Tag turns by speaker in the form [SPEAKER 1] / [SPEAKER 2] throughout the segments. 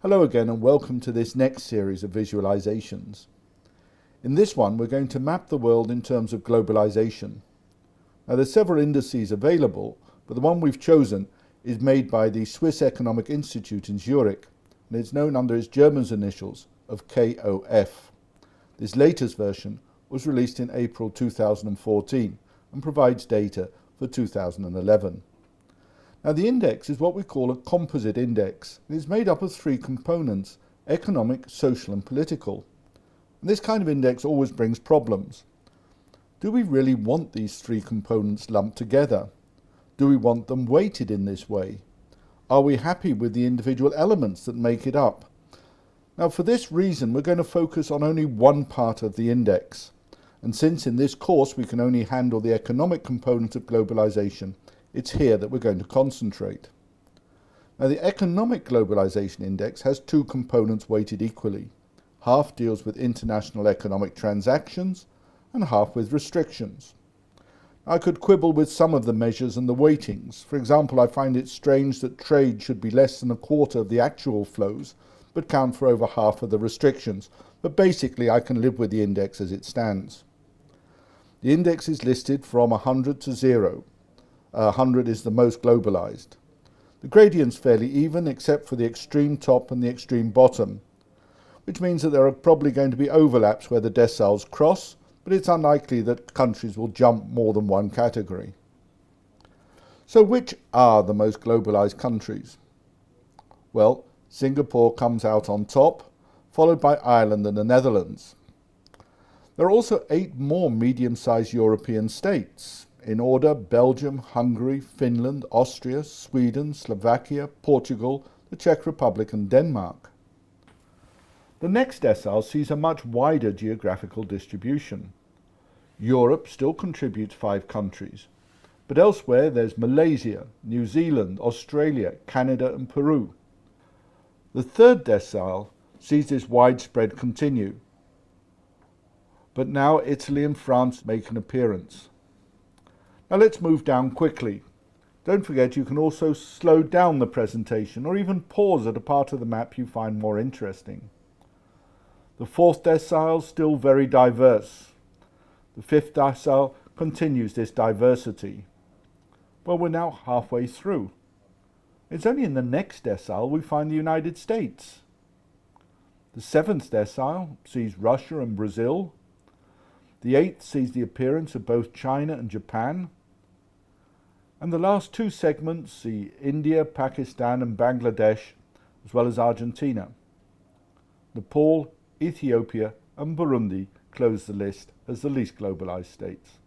[SPEAKER 1] Hello again and welcome to this next series of visualizations. In this one we're going to map the world in terms of globalization. Now there's several indices available, but the one we've chosen is made by the Swiss Economic Institute in Zurich and it's known under its German initials of KOF. This latest version was released in April 2014 and provides data for 2011. Now the index is what we call a composite index. It is made up of three components: economic, social and political. And this kind of index always brings problems. Do we really want these three components lumped together? Do we want them weighted in this way? Are we happy with the individual elements that make it up? Now for this reason we're going to focus on only one part of the index. And since in this course we can only handle the economic component of globalization, it's here that we're going to concentrate. Now the Economic Globalization Index has two components weighted equally. Half deals with international economic transactions and half with restrictions. I could quibble with some of the measures and the weightings. For example, I find it strange that trade should be less than a quarter of the actual flows, but count for over half of the restrictions. But basically I can live with the index as it stands. The index is listed from 100 to 0. 100 is the most globalized. The gradient's fairly even except for the extreme top and the extreme bottom, which means that there are probably going to be overlaps where the deciles cross, but it's unlikely that countries will jump more than one category. So which are the most globalized countries? Well, Singapore comes out on top, followed by Ireland and the Netherlands. There are also 8 more medium-sized European states. In order: Belgium, Hungary, Finland, Austria, Sweden, Slovakia, Portugal, the Czech Republic and Denmark. The next decile sees a much wider geographical distribution. Europe still contributes 5 countries, but elsewhere there's Malaysia, New Zealand, Australia, Canada and Peru. The third decile sees this widespread continue, but now Italy and France make an appearance. Now let's move down quickly. Don't forget you can also slow down the presentation or even pause at a part of the map you find more interesting. The fourth decile is still very diverse. The fifth decile continues this diversity. Well, we're now halfway through. It's only in the next decile we find the United States. The seventh decile sees Russia and Brazil. The 8th sees the appearance of both China and Japan. And the last 2 segments see India, Pakistan and Bangladesh, as well as Argentina. Nepal, Ethiopia and Burundi close the list as the least globalized states.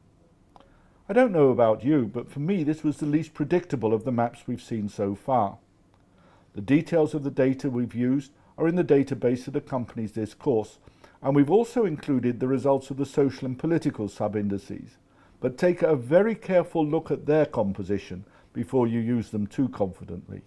[SPEAKER 1] I don't know about you, but for me this was the least predictable of the maps we've seen so far. The details of the data we've used are in the database that accompanies this course, and we've also included the results of the social and political sub-indices. But take a very careful look at their composition before you use them too confidently.